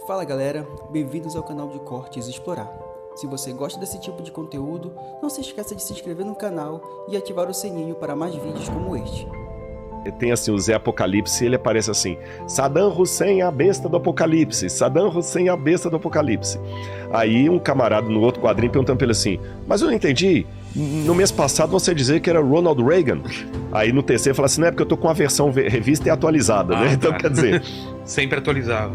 Fala galera, bem-vindos ao canal de Cortes Explorar. Se você gosta desse tipo de conteúdo, não se esqueça de se inscrever no canal e ativar o sininho para mais vídeos como este. Tem assim, o Zé Apocalipse, ele aparece assim: Saddam Hussein é a besta do Apocalipse, Saddam Hussein é a besta do Apocalipse. Aí um camarada no outro quadrinho perguntando pra ele assim: mas eu não entendi, no mês passado você dizia que era Ronald Reagan. Aí no terceiro fala assim: não é porque eu tô com a versão revista e atualizada, né? Então quer dizer... Sempre atualizado.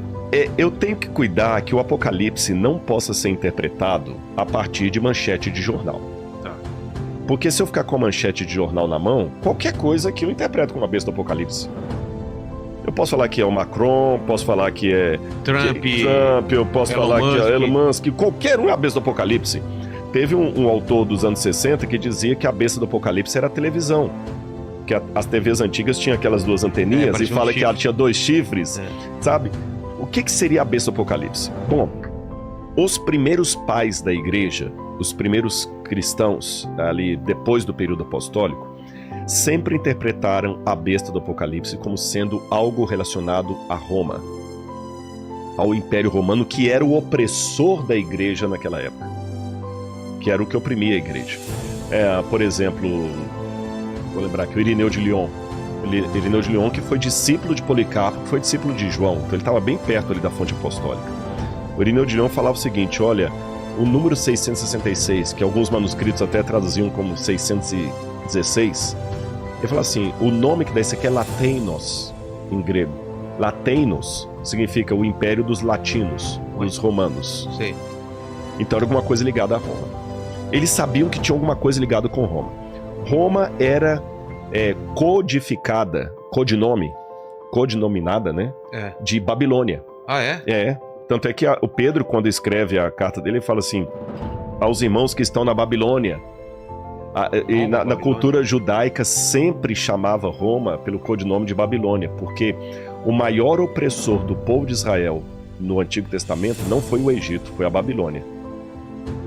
Eu tenho que cuidar que o Apocalipse não possa ser interpretado a partir de manchete de jornal. Porque se eu ficar com a manchete de jornal na mão, qualquer coisa que eu interpreto como a besta do Apocalipse. Eu posso falar que é o Macron, posso falar que é Trump, eu posso falar que é Elon Musk, qualquer um é a besta do Apocalipse. Teve um autor dos anos 60 que dizia que a besta do Apocalipse era a televisão. Que as TVs antigas tinham aquelas duas anteninhas e fala que ela tinha dois chifres, sabe? O que seria a besta do Apocalipse? Bom, os primeiros pais da igreja, os primeiros cristãos, ali depois do período apostólico, sempre interpretaram a besta do Apocalipse como sendo algo relacionado a Roma, ao Império Romano, que era o opressor da igreja naquela época, que era o que oprimia a igreja. Por exemplo, vou lembrar que o Irineu de Lyon, que foi discípulo de Policarpo, que foi discípulo de João, então ele estava bem perto ali da fonte apostólica. O Irineu de Lyon falava o seguinte: olha, o número 666, que alguns manuscritos até traduziam como 616, ele fala assim: o nome que dá isso aqui é Lateinos, em grego. Lateinos significa o império dos latinos, dos romanos. Sim. Então era alguma coisa ligada a Roma. Eles sabiam que tinha alguma coisa ligada com Roma. Roma era codinominada, né? De Babilônia. Ah, é? Tanto é que o Pedro, quando escreve a carta dele, ele fala assim: aos irmãos que estão na Babilônia. Na cultura judaica sempre chamava Roma pelo codinome de Babilônia, porque o maior opressor do povo de Israel no Antigo Testamento não foi o Egito, foi a Babilônia.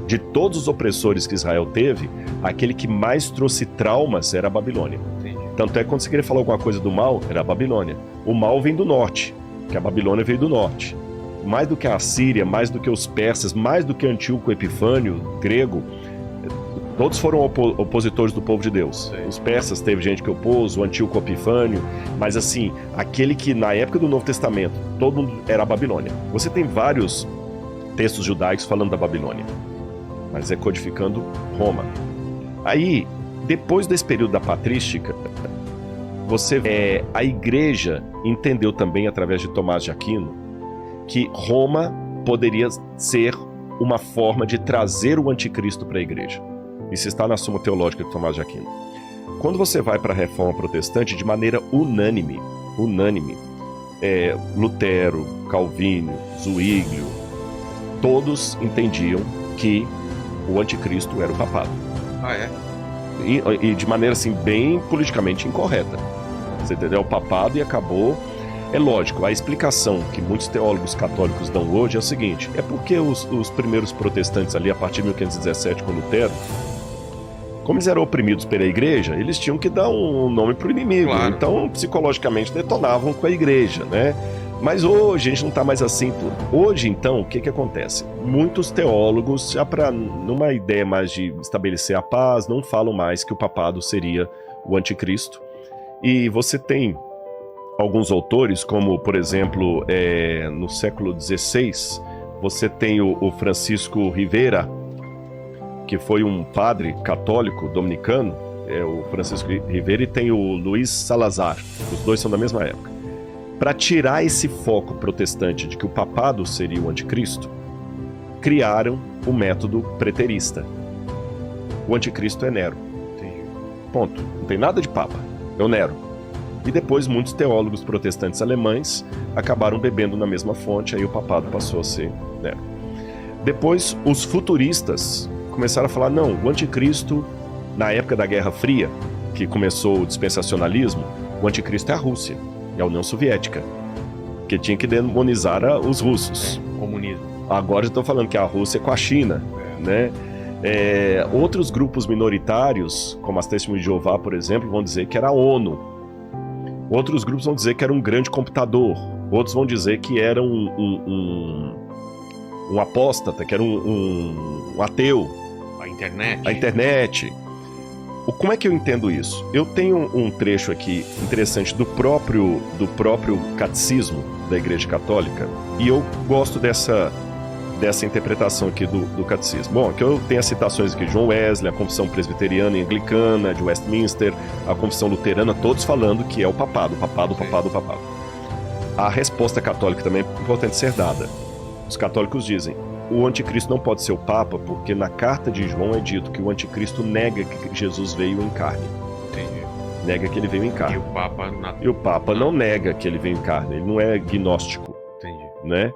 De todos os opressores que Israel teve, aquele que mais trouxe traumas era a Babilônia. Entendi. Tanto é que quando você queria falar alguma coisa do mal, era a Babilônia. O mal vem do norte, que a Babilônia veio do norte. Mais do que a Assíria, mais do que os persas, mais do que Antíoco Epifânio, grego, todos foram opositores do povo de Deus. Sim. Os persas teve gente que opôs, o Antíoco Epifânio, mas assim, aquele que na época do Novo Testamento, todo mundo era a Babilônia. Você tem vários textos judaicos falando da Babilônia, mas é codificando Roma. Aí, depois desse período da patrística, a igreja entendeu também, através de Tomás de Aquino, que Roma poderia ser uma forma de trazer o anticristo para a igreja. Isso está na Suma Teológica de Tomás de Aquino. Quando você vai para a Reforma Protestante, de maneira unânime, Lutero, Calvino, Zwinglio, todos entendiam que o anticristo era o papado. Ah, é? E de maneira assim, bem politicamente incorreta. Você entendeu? O papado e acabou. É lógico, a explicação que muitos teólogos católicos dão hoje é o seguinte: é porque os primeiros protestantes ali, a partir de 1517, com Lutero, como eles eram oprimidos pela igreja, eles tinham que dar um nome para o inimigo. Claro. Então, psicologicamente, detonavam com a igreja, né? Mas hoje a gente não está mais assim tudo. Hoje, então, o que acontece? Muitos teólogos, já numa ideia mais de estabelecer a paz, não falam mais que o papado seria o anticristo. E você tem alguns autores, como, por exemplo, no século XVI, você tem o Francisco Rivera, que foi um padre católico dominicano, o Francisco Rivera, e tem o Luiz Salazar, os dois são da mesma época. Para tirar esse foco protestante de que o papado seria o anticristo, criaram o método preterista. O anticristo é Nero. Ponto. Não tem nada de papa. É o Nero. E depois muitos teólogos protestantes alemães acabaram bebendo na mesma fonte, aí o papado passou a ser Nero. Depois os futuristas começaram a falar: não, o anticristo, na época da Guerra Fria, que começou o dispensacionalismo, o anticristo é a Rússia. É a União Soviética, que tinha que demonizar os russos. Comunismo. Agora estão falando que a Rússia é com a China, né? Outros grupos minoritários, como as Testemunhas de Jeová, por exemplo, vão dizer que era a ONU. Outros grupos vão dizer que era um grande computador, Outros vão dizer que era um apóstata, que era um ateu. A internet. Como é que eu entendo isso? Eu tenho um trecho aqui interessante do próprio catecismo da Igreja Católica, e eu gosto dessa interpretação aqui do catecismo. Bom, aqui eu tenho as citações aqui de John Wesley, a confissão presbiteriana e anglicana, de Westminster, a confissão luterana, todos falando que é o papado. A resposta católica também é importante ser dada. Os católicos dizem: o anticristo não pode ser o Papa, porque na carta de João é dito que o anticristo nega que Jesus veio em carne. Entendi. Nega que ele veio em carne. E o Papa não nega que ele veio em carne, ele não é gnóstico. Entendi. Né?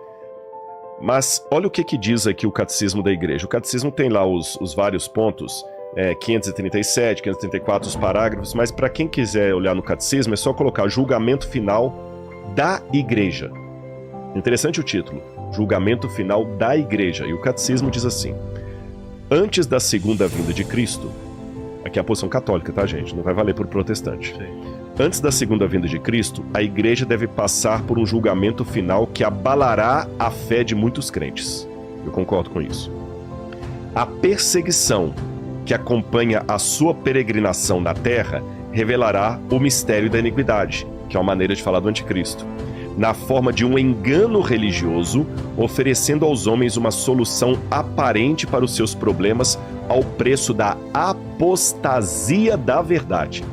Mas olha o que diz aqui o catecismo da igreja. O catecismo tem lá os vários pontos, 537, 534, os parágrafos, mas para quem quiser olhar no catecismo é só colocar julgamento final da igreja. Interessante o título, julgamento final da igreja. E o catecismo diz assim: antes da segunda vinda de Cristo, aqui é a posição católica, tá, gente? Não vai valer por protestante. Sim. Antes da segunda vinda de Cristo, a igreja deve passar por um julgamento final que abalará a fé de muitos crentes. Eu concordo com isso. A perseguição que acompanha a sua peregrinação na terra revelará o mistério da iniquidade, que é uma maneira de falar do anticristo, na forma de um engano religioso, oferecendo aos homens uma solução aparente para os seus problemas ao preço da apostasia da verdade.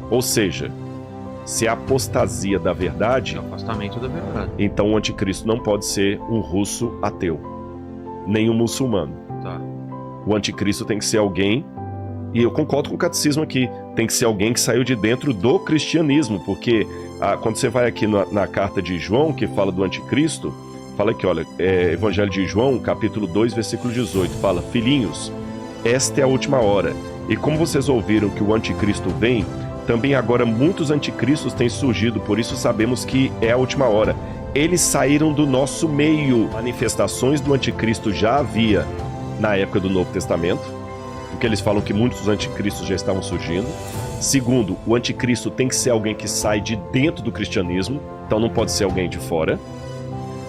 Ou seja, se é a apostasia da verdade, o afastamento da verdade, então o anticristo não pode ser um russo ateu, nem um muçulmano. Tá. O anticristo tem que ser alguém, e eu concordo com o catecismo aqui, tem que ser alguém que saiu de dentro do cristianismo, porque quando você vai aqui na carta de João, que fala do anticristo, fala aqui, olha, Evangelho de João, capítulo 2, versículo 18, fala: filhinhos, esta é a última hora, e como vocês ouviram que o anticristo vem, também agora muitos anticristos têm surgido, por isso sabemos que é a última hora. Eles saíram do nosso meio. Manifestações do anticristo já havia na época do Novo Testamento, porque eles falam que muitos anticristos já estavam surgindo. Segundo, o anticristo tem que ser alguém que sai de dentro do cristianismo, então não pode ser alguém de fora.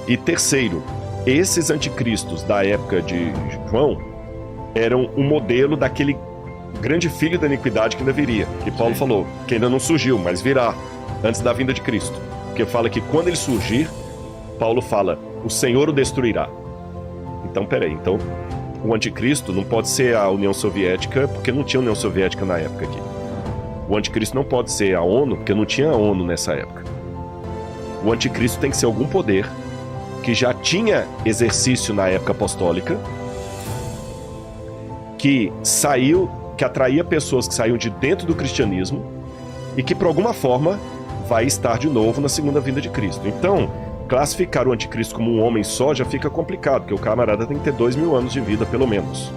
E terceiro, esses anticristos da época de João eram um modelo daquele grande filho da iniquidade que ainda viria, que Paulo falou, que ainda não surgiu, mas virá, antes da vinda de Cristo. Porque fala que quando ele surgir, Paulo fala, o Senhor o destruirá. Então, peraí, então o anticristo não pode ser a União Soviética, porque não tinha União Soviética na época aqui. O anticristo não pode ser a ONU, porque não tinha a ONU nessa época. O anticristo tem que ser algum poder que já tinha exercício na época apostólica, que atraía pessoas que saíam de dentro do cristianismo e que, por alguma forma, vai estar de novo na segunda vinda de Cristo. Então, classificar o anticristo como um homem só já fica complicado, porque o camarada tem que ter 2000 anos de vida, pelo menos.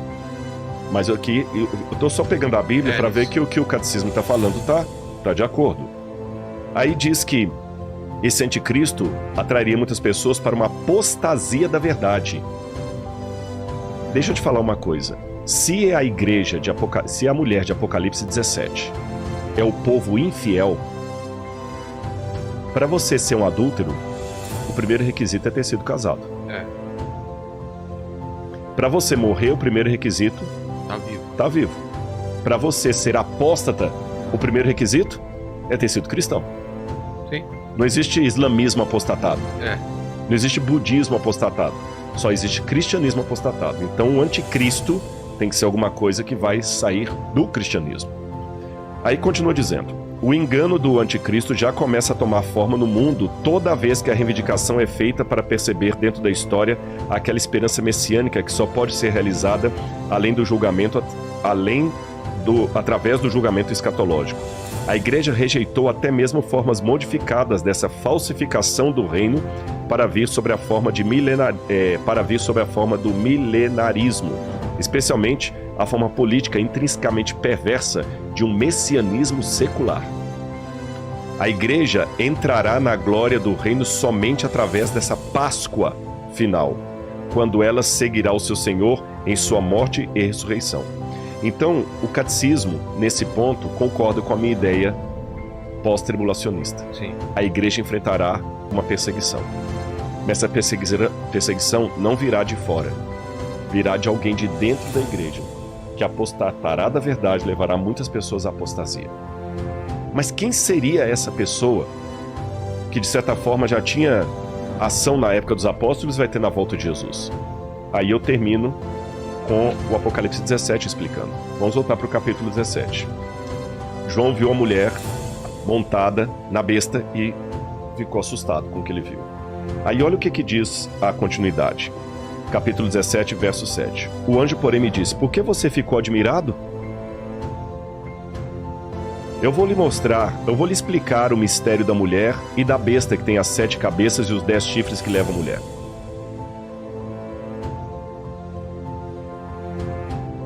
Mas aqui, eu estou só pegando a Bíblia para ver que o que o catecismo está falando tá de acordo. Aí diz que esse anticristo atrairia muitas pessoas para uma apostasia da verdade. Deixa eu te falar uma coisa. Se a igreja se a mulher de Apocalipse 17 é o povo infiel, para você ser um adúltero, o primeiro requisito é ter sido casado. Para você morrer, o primeiro requisito tá vivo. Para você ser apóstata, o primeiro requisito é ter sido cristão. Sim. Não existe islamismo apostatado. Não existe budismo apostatado. Só existe cristianismo apostatado. Então o anticristo tem que ser alguma coisa que vai sair do cristianismo. Aí continua dizendo: o engano do anticristo já começa a tomar forma no mundo toda vez que a reivindicação é feita para perceber dentro da história aquela esperança messiânica que só pode ser realizada através do julgamento escatológico. A igreja rejeitou até mesmo formas modificadas dessa falsificação do reino para vir sobre a forma do milenarismo, especialmente a forma política intrinsecamente perversa de um messianismo secular. A igreja entrará na glória do reino somente através dessa Páscoa final, quando ela seguirá o seu Senhor em sua morte e ressurreição. Então, o catecismo, nesse ponto, concorda com a minha ideia pós-tribulacionista. Sim. A igreja enfrentará uma perseguição. Mas essa perseguição não virá de fora, virá de alguém de dentro da igreja, que apostatará da verdade, levará muitas pessoas à apostasia. Mas quem seria essa pessoa que de certa forma já tinha ação na época dos apóstolos e vai ter na volta de Jesus? Aí eu termino com o Apocalipse 17 explicando. Vamos voltar para o capítulo 17. João viu a mulher montada na besta e ficou assustado com o que ele viu. Aí olha o que diz a continuidade. Capítulo 17, verso 7. O anjo, porém, me disse: por que você ficou admirado? Eu vou lhe explicar o mistério da mulher e da besta que tem as 7 cabeças e os 10 chifres que levam a mulher.